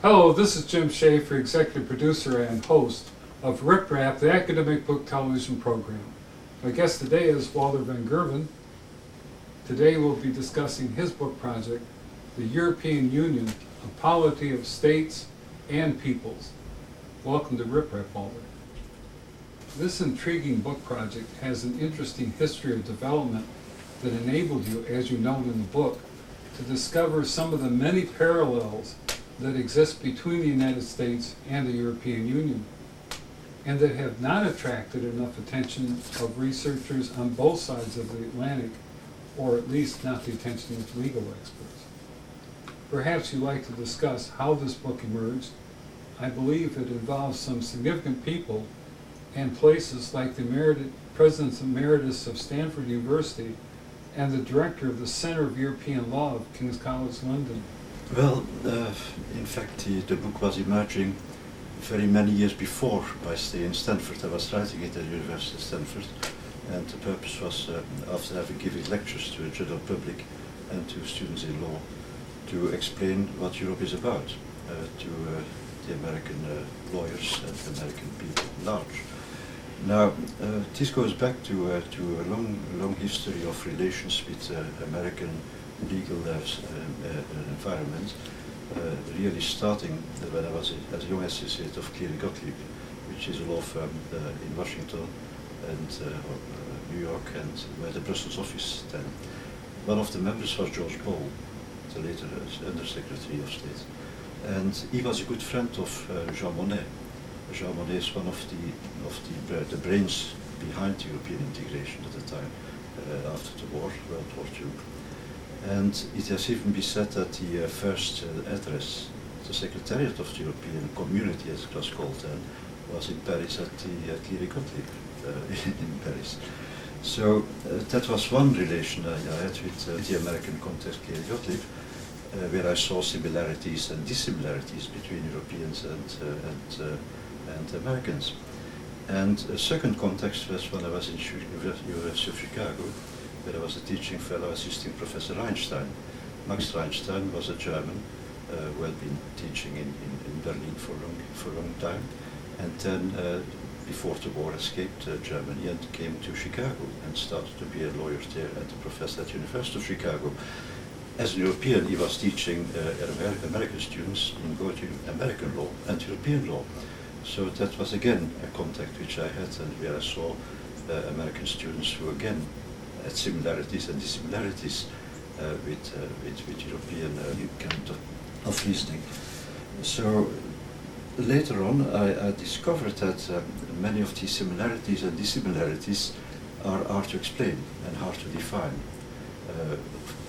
Hello, this is Jim Schaefer, executive producer and host of Rip Rap, the academic book television program. My guest today is Walter van Gerven. Today we'll be discussing his book project, The European Union, a Polity of States and Peoples. Welcome to Rip Rap, Walter. This intriguing book project has an interesting history of development that enabled you, as you note in the book, to discover some of the many parallels that exist between the United States and the European Union, and that have not attracted enough attention of researchers on both sides of the Atlantic, or at least not the attention of legal experts. Perhaps you'd like to discuss how this book emerged. I believe it involves some significant people and places like the President Emeritus of Stanford University and the Director of the Center of European Law of King's College London. Well, in fact, the book was emerging very many years before my stay in Stanford. I was writing it at the University of Stanford, and the purpose was, after having given lectures to the general public and to students in law, to explain what Europe is about to the American lawyers and the American people at large. Now, this goes back to a long history of relations with American legal environment, really starting when I was as a young associate of Cleary Gottlieb, which is a law firm in Washington and New York, and where the Brussels office then. One of the members was George Ball, the later Undersecretary of State, and he was a good friend of Jean Monnet. Jean Monnet is one of the brains behind European integration at the time, after the war, World War II. And it has even been said that the first address, the Secretariat of the European Community, as it was called then, was in Paris at the Cleary Gottlieb in Paris. So that was one relation I had with the American context, Cleary Gottlieb, where I saw similarities and dissimilarities between Europeans and Americans. And a second context was when I was in University of Chicago, where I was a teaching fellow assisting Professor Einstein. Max Einstein was a German who had been teaching in Berlin for a long time, and then before the war escaped Germany and came to Chicago and started to be a lawyer there and a professor at the University of Chicago. As an European, he was teaching American students in both American law and European law. So that was again a contact which I had, and where I saw American students who again had similarities and dissimilarities with European kind of reasoning. So later on I discovered that many of these similarities and dissimilarities are hard to explain and hard to define.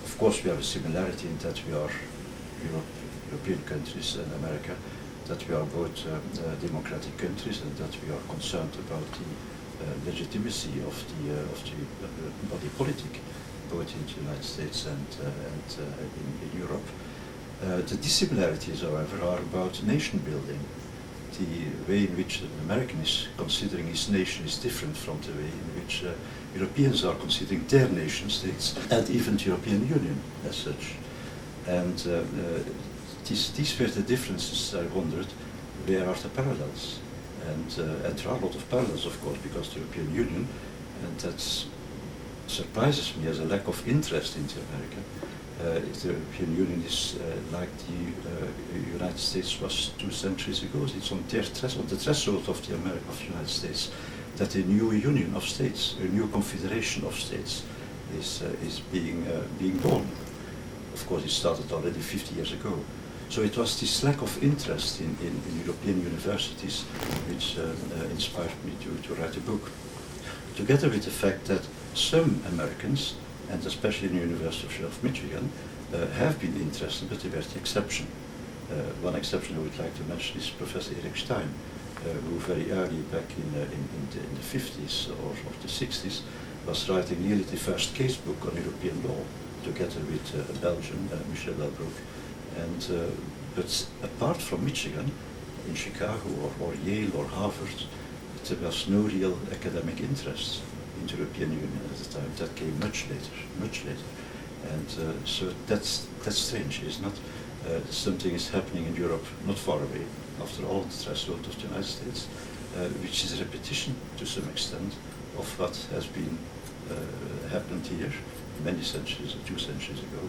Of course we have a similarity in that we are European countries and America, that we are both democratic countries, and that we are concerned about the legitimacy of the body politic, both in the United States and in Europe. The dissimilarities, however, are about nation building. The way in which an American is considering his nation is different from the way in which Europeans are considering their nation states, and even the European Union as such. And these were the differences. I wondered, where are the parallels? And there are a lot of parallels, of course, because the European Union, and that surprises me as a lack of interest in America. The European Union is like the United States was 2 centuries ago. It's on the threshold of the United States, that a new union of states, a new confederation of states, is being born. Of course, it started already 50 years ago. So it was this lack of interest in European universities which inspired me to write a book. Together with the fact that some Americans, and especially in the University of Michigan, have been interested, but they were the exception. One exception I would like to mention is Professor Eric Stein, who very early back in the 50s or the 60s was writing nearly the first case book on European law, together with a Belgian, Michel Delbrouck. And but apart from Michigan, in Chicago or Yale or Harvard, there was no real academic interest in the European Union at the time. That came much later. And so that's strange, is not? something is happening in Europe not far away, after all, the threshold of the United States, which is a repetition to some extent of what has been happened here many centuries or 2 centuries ago.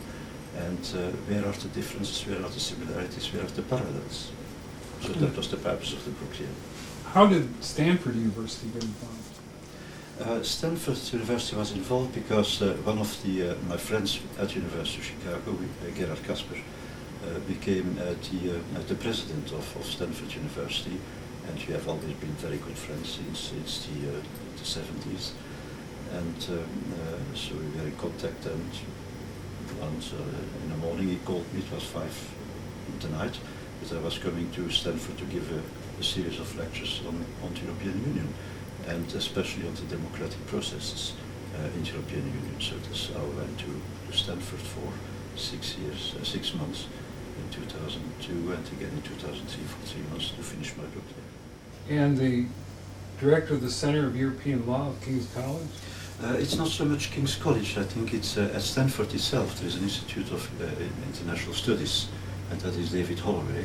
And where are the differences, where are the similarities, where are the parallels? So that was the purpose of the book here. How did Stanford University get involved? Stanford University was involved because one of my friends at University of Chicago, Gerard Kasper, became the president of Stanford University, and we have always been very good friends since the 70s. And so we were in contact, and once in the morning he called me, it was 5 in the night, that I was coming to Stanford to give a series of lectures on the European Union, and especially on the democratic processes in the European Union. So that's how I went to Stanford for 6 years, 6 months in 2002, and again in 2003 for 3 months to finish my book there. And the director of the Center of European Law of King's College? It's not so much King's College. I think it's at Stanford itself. There is an Institute of International Studies, and that is David Holloway.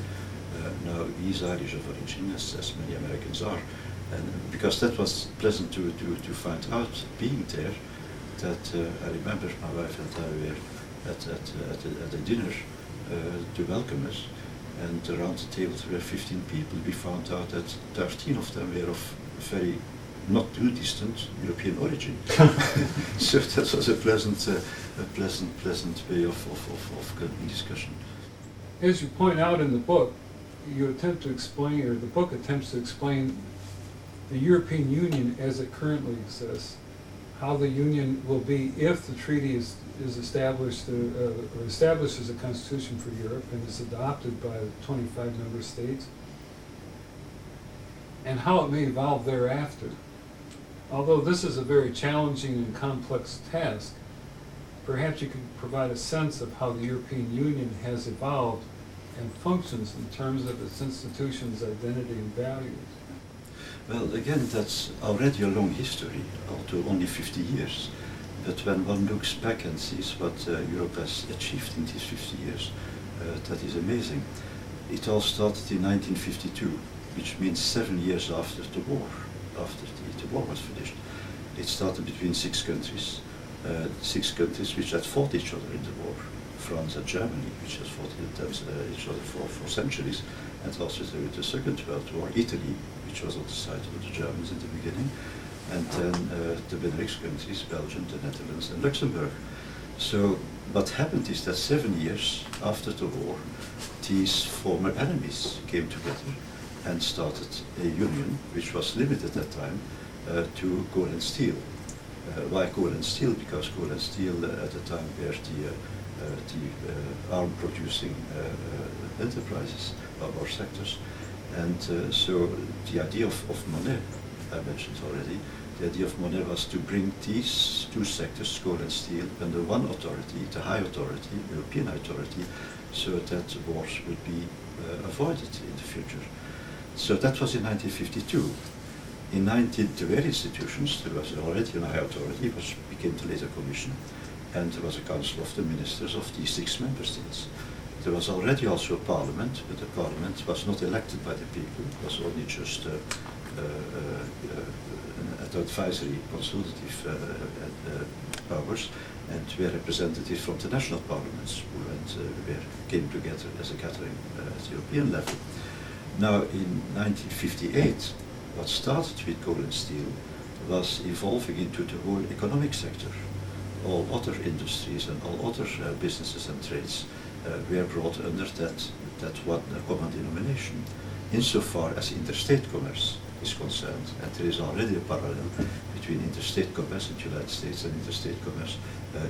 Now he's Irish of origin, as many Americans are, and because that was pleasant to find out being there. That I remember my wife and I were at a dinner to welcome us, and around the table there were 15 people. We found out that 13 of them were of very not too distant European origin. So that was a pleasant way of getting discussion. As you point out in the book, you attempt to explain, or the book attempts to explain, the European Union as it currently exists, how the Union will be if the treaty is established, or establishes a constitution for Europe and is adopted by the 25 member states, and how it may evolve thereafter. Although this is a very challenging and complex task, perhaps you could provide a sense of how the European Union has evolved and functions in terms of its institutions, identity, and values. Well, again, that's already a long history, although only 50 years. But when one looks back and sees what Europe has achieved in these 50 years, that is amazing. It all started in 1952, which means 7 years after the war, after the war was finished. It started between 6 countries, 6 countries which had fought each other in the war. France and Germany, which has fought each other for centuries, and also through the Second World War. Italy, which was on the side of the Germans in the beginning, and then the Benelux countries, Belgium, the Netherlands, and Luxembourg. So what happened is that 7 years after the war, these former enemies came together and started a union, which was limited at that time to coal and steel. Why coal and steel? Because coal and steel at the time were the arm-producing enterprises or sectors. And so the idea of Monet, I mentioned already, the idea of Monet was to bring these 2 sectors, coal and steel, under one authority, the high authority, European authority, so that wars would be avoided in the future. So that was in 1952. In there were institutions. There was already a high authority, which became the later Commission, and there was a Council of the Ministers of the 6 member states. There was already also a parliament, but the parliament was not elected by the people. It was only just an advisory, consultative powers, and were representatives from the national parliaments who came together as a gathering at the European level. Now, in 1958, what started with coal and steel was evolving into the whole economic sector. All other industries and all other businesses and trades were brought under that one common denomination, insofar as interstate commerce is concerned. And there is already a parallel between interstate commerce in the United States and interstate commerce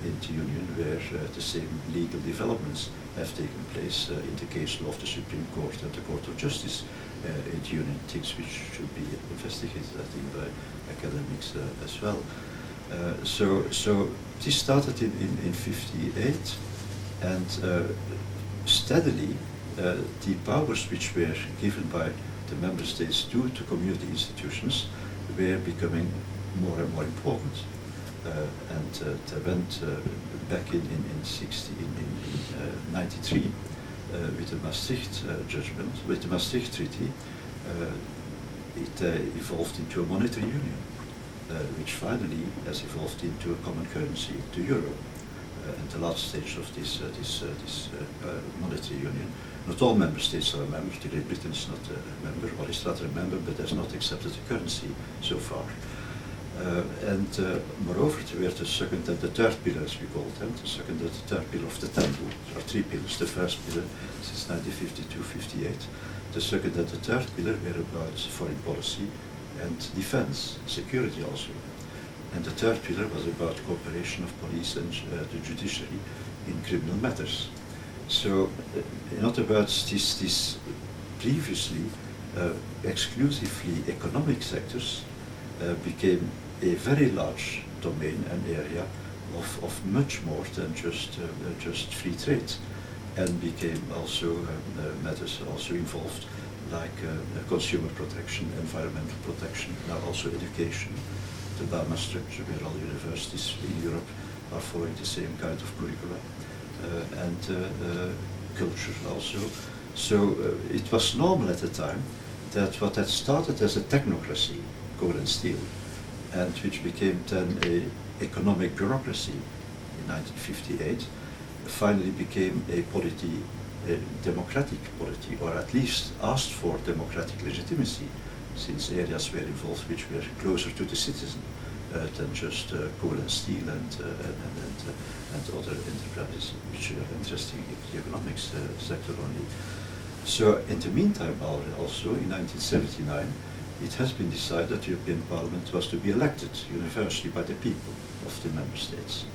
in the Union, where the same legal developments have taken place in the case law of the Supreme Court and the Court of Justice in the Union, things which should be investigated, I think, by academics as well. So this started in 58, and steadily the powers which were given by the member states to community institutions were becoming more and more important. And they went back in 93. with the Maastricht judgment, with the Maastricht Treaty, it evolved into a monetary union, which finally has evolved into a common currency, the euro. And the last stage of this monetary union. Not all member states are members. Great Britain is not a member, or is not a member, but has not accepted the currency so far. Moreover, there were the second and the third pillar, as we call them, the second and the third pillar of the temple. There are three pillars. The first pillar since 1952-58. The second and the third pillar were about foreign policy and defense, security also. And the third pillar was about cooperation of police and the judiciary in criminal matters. So, in other words, these previously exclusively economic sectors became a very large domain and area of much more than just free trade, and became also matters also involved like consumer protection, environmental protection, now also education, the Bama structure where all universities in Europe are following the same kind of curricula, and culture also. So it was normal at the time that what had started as a technocracy, coal and steel, and which became then an economic bureaucracy in 1958, finally became a polity, a democratic polity, or at least asked for democratic legitimacy, since areas were involved which were closer to the citizen than just coal and steel and other enterprises which are interesting in the economics sector only. So in the meantime, also in 1979, it has been decided that the European Parliament was to be elected universally by the people of the member states.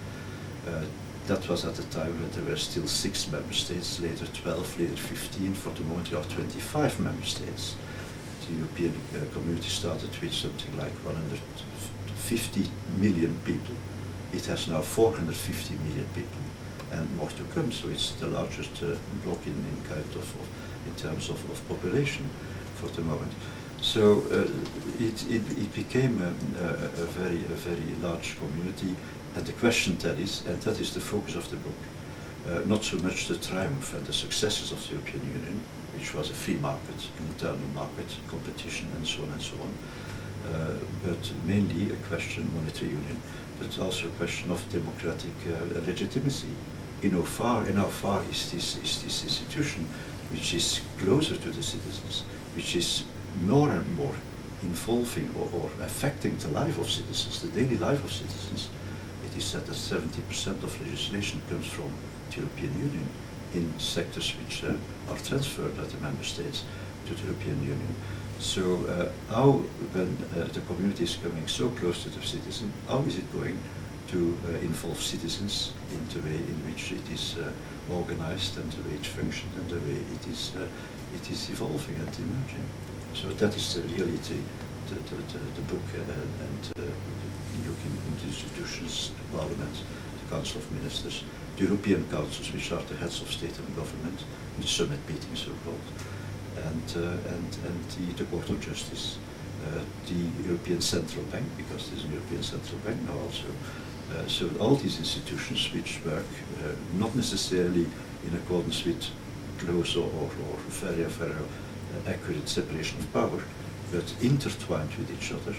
That was at the time when there were still 6 member states, later 12, later 15, for the moment there are 25 member states. The European community started with something like 150 million people. It has now 450 million people and more to come, so it's the largest bloc in terms of population for the moment. So it became a very large community, and the question that is, and that is the focus of the book, not so much the triumph and the successes of the European Union, which was a free market, an internal market, competition, and so on, but mainly a question, monetary union, but also a question of democratic legitimacy. In how far is this institution, which is closer to the citizens, which is more and more involving or affecting the life of citizens, the daily life of citizens. It is said that 70% of legislation comes from the European Union in sectors which are transferred by the member states to the European Union. So how, when the community is coming so close to the citizen, how is it going to involve citizens in the way in which it is organized and the way it functions and the way it is evolving and emerging. So that is really the book and looking into institutions, the Parliament, the Council of Ministers, the European Councils, which are the heads of state and government, the summit meetings so-called, and the Court of Justice, the European Central Bank, because there's a European Central Bank now also. So all these institutions which work not necessarily in accordance with close or very accurate separation of power, but intertwined with each other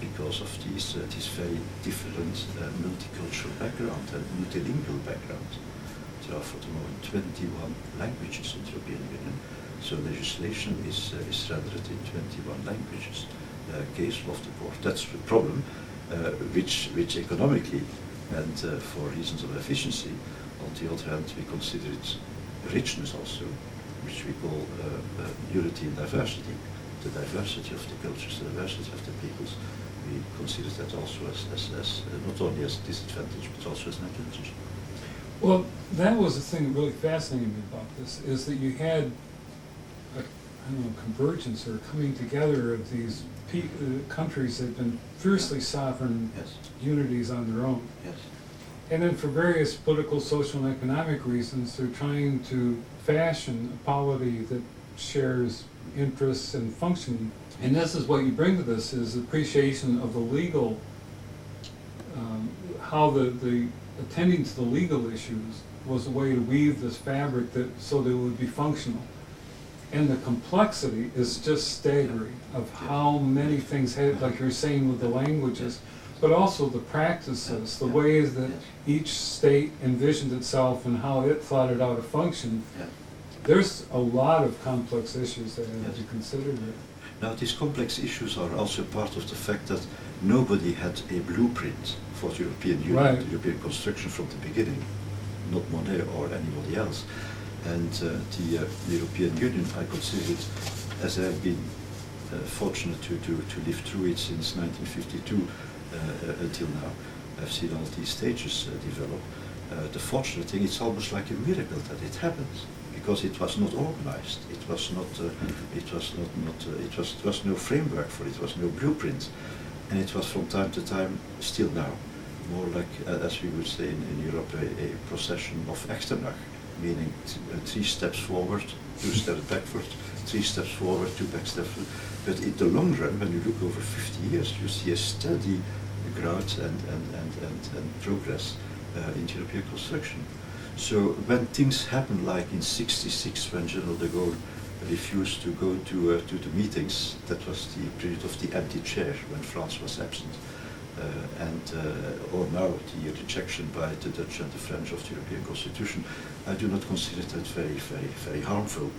because of these very different multicultural background and multilingual background. There are for the moment 21 languages in the European Union, so legislation is rendered in 21 languages. Case law of the court. That's the problem, which economically and for reasons of efficiency, on the other hand, we consider it richness also, which we call unity in diversity, the diversity of the cultures, the diversity of the peoples. We consider that also as not only as a disadvantage, but also as an advantage. Well, that was the thing that really fascinated me about this, is that you had a convergence or coming together of these countries that have been fiercely sovereign unities on their own. Yes. And then for various political, social, and economic reasons, they're trying to fashion a polity that shares interests and functioning. And this is what you bring to this, is appreciation of the legal, how the attending to the legal issues was a way to weave this fabric that so that it would be functional. And the complexity is just staggering of how many things had, like you're saying with the languages, but also the practices, the ways that each state envisioned itself and how it thought it out to function. There's a lot of complex issues that have to be considered there. Now, these complex issues are also part of the fact that nobody had a blueprint for the European Union, the European construction from the beginning, not Monet or anybody else. And the European Union, I consider it, as I have been fortunate to live through it since 1952 until now. I've seen all these stages develop. The fortunate thing, it's almost like a miracle that it happened, because it was not organized. It was not. It was no framework for it. It was no blueprint, and it was from time to time, still now, more like, as we would say in Europe, a procession of Echternach, meaning 3 steps forward, 2 steps backward, 3 steps forward, 2 back steps. But in the long run, when you look over 50 years, you see a steady growth and progress in European construction. So when things happen, like in '66, when General de Gaulle refused to go to the meetings, that was the period of the empty chair when France was absent. Or now the rejection by the Dutch and the French of the European Constitution, I do not consider that very harmful,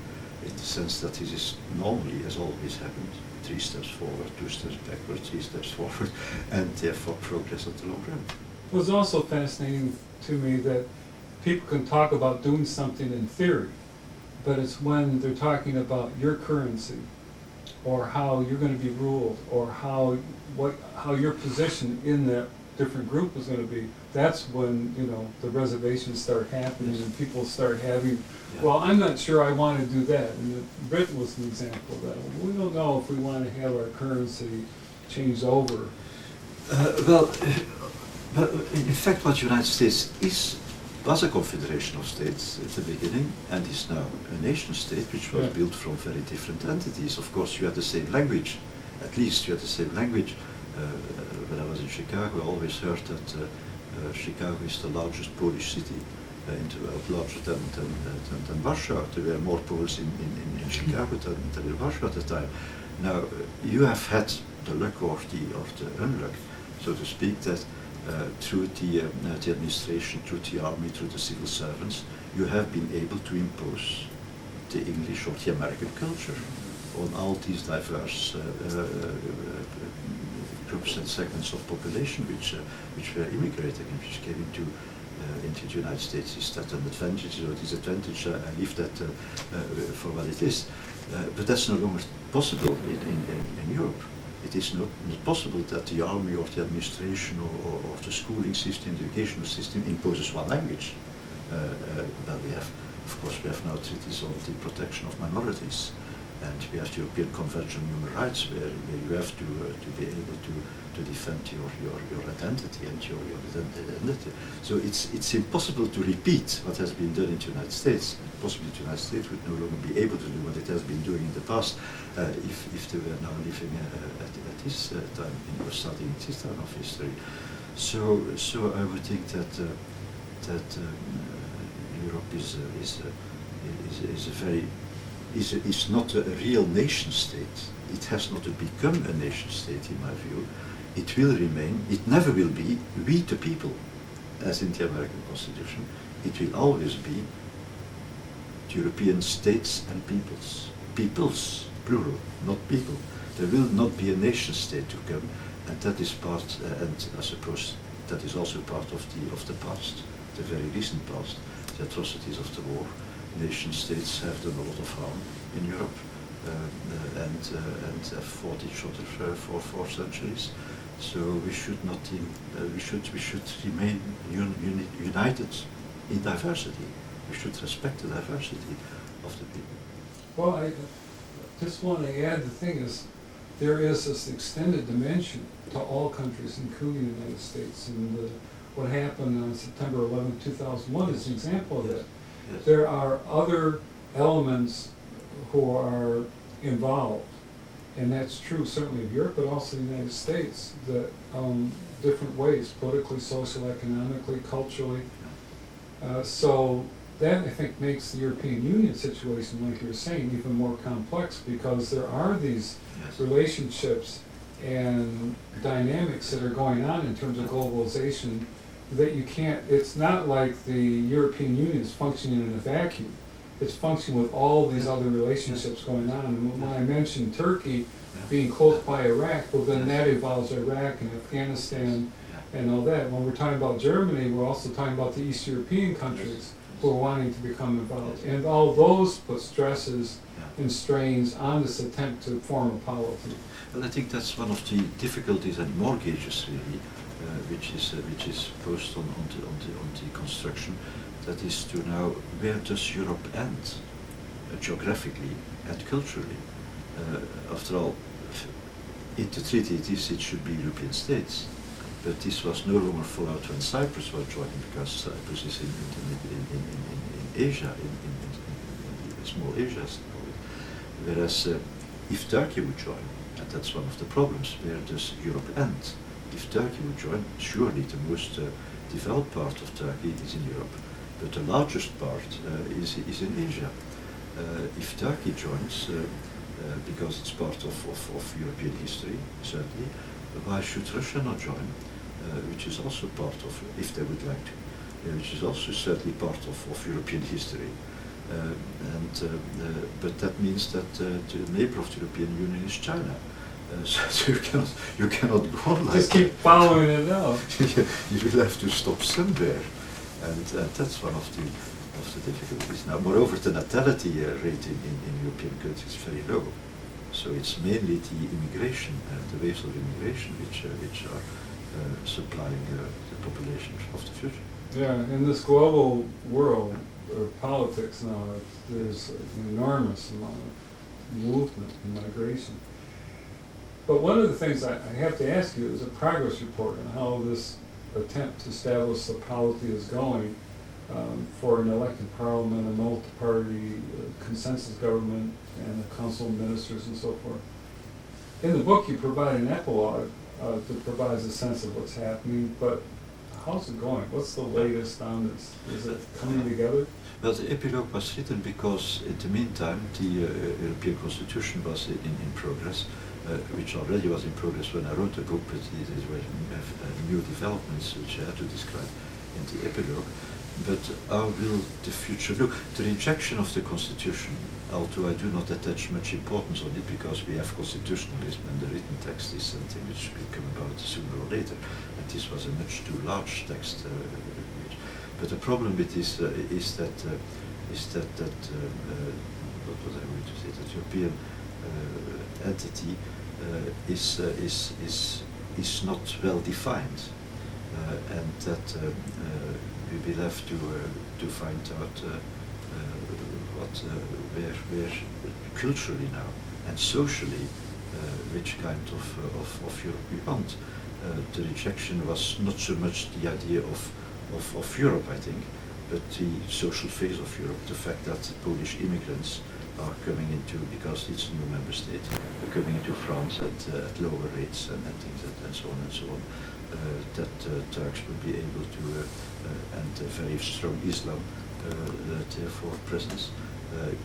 in the sense that this is normally, as always happened, 3 steps forward, 2 steps backward, 3 steps forward, and therefore progress at the long run. It was also fascinating to me that people can talk about doing something in theory, but it's when they're talking about your currency, or how you're going to be ruled, or how your position in that different group is going to be. That's when the reservations start happening and people start having. Well, I'm not sure I want to do that. And Britain was an example of that. We don't know if we want to have our currency changed over. But in fact, what the United States was a confederation of states at the beginning, and is now a nation state, which was built from very different entities. Of course, you had the same language. At least you had the same language. When I was in Chicago, I always heard that Chicago is the largest Polish city in the world, larger than Warsaw. There were more Poles in Chicago than in Warsaw at the time. Now, you have had the luck or the unluck, so to speak, that through the administration, through the army, through the civil servants, you have been able to impose the English or the American culture on all these diverse groups and segments of population which were immigrating and which came into the United States. Is that an advantage or disadvantage? I leave that for what it is. But that's no longer possible in Europe. It is not possible that the army or the administration or the schooling system, the educational system imposes one language. Well, we have now treaties on the protection of minorities, and we have the European Convention on Human Rights, where you have to be able to defend your identity and your identity. So it's impossible to repeat what has been done in the United States. Possibly the United States would no longer be able to do what it has been doing in the past if they were now living at this time, or studying this time of history. So I would think that Europe is not a real nation state. It has not become a nation state, in my view. It will remain, it never will be, we the people, as in the American Constitution. It will always be European states and peoples. Peoples, plural, not people. There will not be a nation state to come, and that is part, and I suppose that is also part of the past, the very recent past, the atrocities of the war. Nation states have done a lot of harm in Europe and have fought each other for 4 centuries. So we should not we should remain united in diversity. We should respect the diversity of the people. Well, I just want to add, the thing is, there is this extended dimension to all countries, including the United States, and what happened on September 11, 2001 is an example of that. Yes. There are other elements who are involved, and that's true certainly of Europe, but also the United States, that different ways, politically, social, economically, culturally. So that, I think, makes the European Union situation, like you were saying, even more complex, because there are these Yes. relationships and dynamics that are going on in terms of globalization that you can't, it's not like the European Union is functioning in a vacuum. It's functioning with all these other relationships going on. And when I mentioned Turkey being close by Iraq, well then that involves Iraq and Afghanistan and all that. When we're talking about Germany, we're also talking about the East European countries who are wanting to become involved. And all those put stresses and strains on this attempt to form a polity. Well, I think that's one of the difficulties and mortgages really, which is posed on the construction. That is to now, where does Europe end, geographically and culturally? After all, in the treaty it should be European states, but this was no longer followed when Cyprus was joining, because Cyprus is in Asia, in small Asia, whereas if Turkey would join, and that's one of the problems, where does Europe end? If Turkey would join, surely the most developed part of Turkey is in Europe, but the largest part is in Asia. If Turkey joins, because it's part of European history, certainly, why should Russia not join, which is also part of, if they would like to, which is also certainly part of European history. But that means that the neighbor of the European Union is China. So you cannot go on like Just keep following it out. You will have to stop somewhere, and that's one of the difficulties. Now, moreover, the natality rate in European countries is very low, so it's mainly the immigration, the waves of immigration, which are supplying the population of the future. Yeah, in this global world of politics now, there's an enormous amount of movement and migration. But one of the things I have to ask you is a progress report on how this attempt to establish the polity is going for an elected parliament, a multi-party consensus government, and a council of ministers and so forth. In the book, you provide an epilogue that provides a sense of what's happening, but how's it going? What's the latest on this? Is it coming together? Well, the epilogue was written because in the meantime the European Constitution was in progress, which already was in progress when I wrote the book, but these were new developments which I had to describe in the epilogue. But how will the future look? The rejection of the Constitution, although I do not attach much importance on it because we have constitutionalism and the written text is something which will come about sooner or later, and this was a much too large text. But the problem with this is that what was I going to say? That European entity is not well defined, and that we will have to find out where culturally now and socially which kind of Europe we want. The rejection was not so much the idea of Europe, I think, but the social phase of Europe, the fact that Polish immigrants are coming into, because it's a new member state, coming into France at lower rates and things and so on and so on, that Turks will be able to, and a very strong Islam, therefore presence,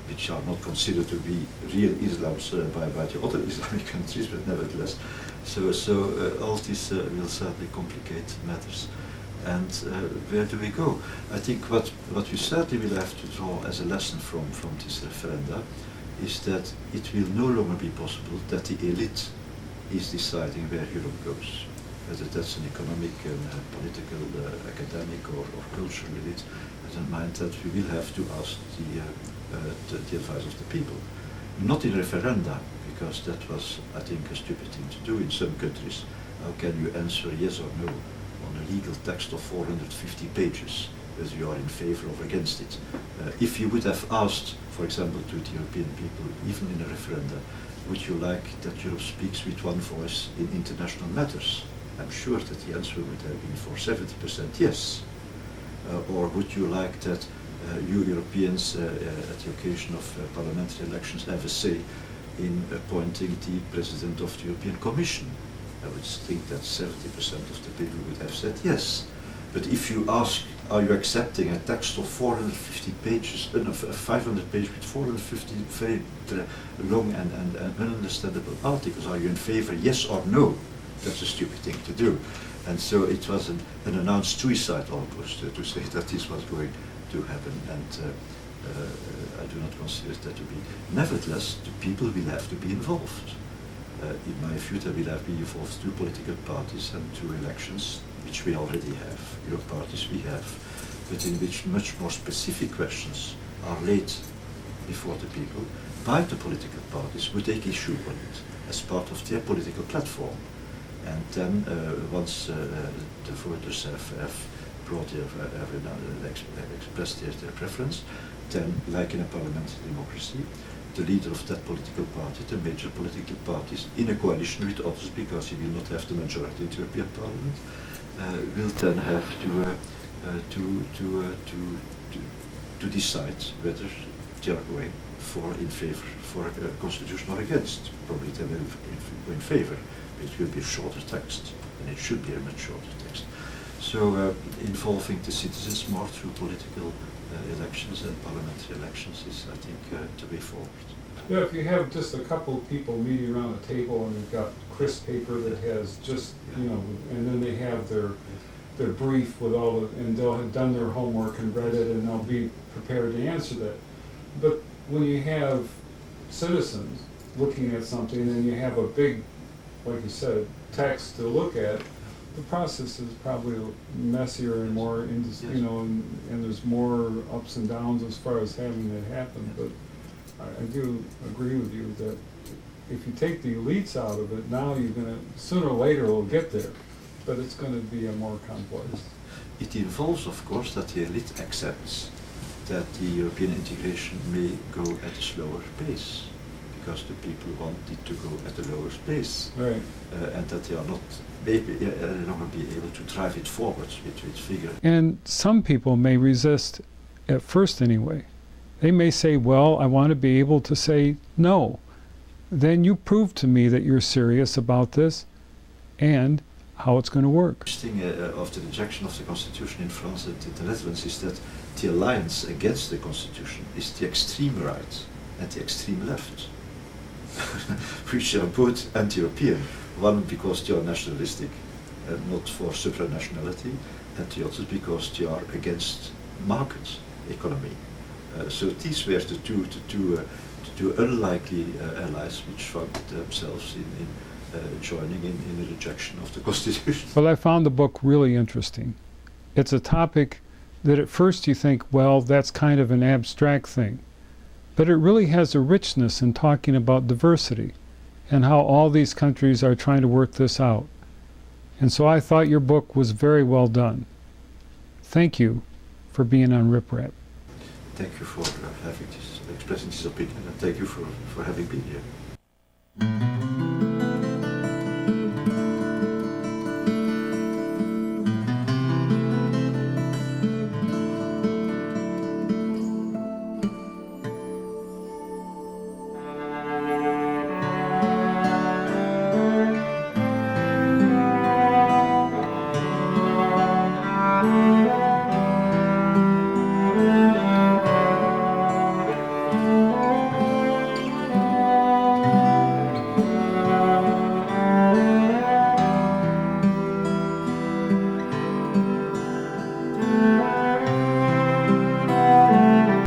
which are not considered to be real Islams by the other Islamic countries, but nevertheless. So all this will certainly complicate matters. And where do we go? I think what we certainly will have to draw as a lesson from this referenda is that it will no longer be possible that the elite is deciding where Europe goes. Whether that's an economic and political, academic or cultural elite, I don't mind that we will have to ask the advice of the people. Not in referenda, because that was, I think, a stupid thing to do in some countries. How can you answer yes or no on a legal text of 450 pages, whether you are in favor or against it? If you would have asked, for example, to the European people, even in a referenda, would you like that Europe speaks with one voice in international matters? I'm sure that the answer would have been for 70% yes. Or would you like that you Europeans, at the occasion of parliamentary elections, have a say in appointing the President of the European Commission? I would think that 70% of the people would have said yes. But if you ask are you accepting a text of 450 pages, 500 pages with 450 very long and ununderstandable articles? Are you in favor, yes or no? That's a stupid thing to do. And so it was an announced suicide almost to say that this was going to happen, and I do not consider that to be. Nevertheless, the people will have to be involved. In my view, there will have to be involved 2 political parties and 2 elections, which we already have. Your parties we have, but in which much more specific questions are laid before the people by the political parties who take issue on it as part of their political platform. And then once the voters have brought expressed their preference, then, like in a parliamentary democracy, the leader of that political party, the major political parties, in a coalition with others, because he will not have the majority in the European Parliament, will then have to decide whether they are going in favor for a constitution or against. Probably they will go in favor. It will be a shorter text, and it should be a much shorter text. So involving the citizens more through political elections and parliamentary elections is, I think, the way forward. Yeah, if you have just a couple of people meeting around a table and you've got crisp paper that has just, you know, and then they have their brief with all the, and they'll have done their homework and read it and they'll be prepared to answer that. But when you have citizens looking at something and you have a big, like you said, text to look at, the process is probably messier and more, you know, and there's more ups and downs as far as having it happen. But I do agree with you that if you take the elites out of it, now you're going to, sooner or later we'll get there, but it's going to be a more complex. It involves, of course, that the elite accepts that the European integration may go at a slower pace, because the people want it to go at a lower pace, right. And that they are not maybe no longer be able to drive it forward with figure. And some people may resist at first anyway. They may say, well, I want to be able to say no. Then you prove to me that you're serious about this and how it's going to work. The thing of the rejection of the Constitution in France and in the Netherlands is that the alliance against the Constitution is the extreme right and the extreme left, which are both anti-European. One because they are nationalistic and not for supranationality, and the other because they are against market economy. So these were the two unlikely allies which found themselves in joining in the rejection of the Constitution. Well, I found the book really interesting. It's a topic that at first you think, well, that's kind of an abstract thing. But it really has a richness in talking about diversity and how all these countries are trying to work this out. And so I thought your book was very well done. Thank you for being on RipRap. Thank you for expressing this opinion, and thank you for having been here.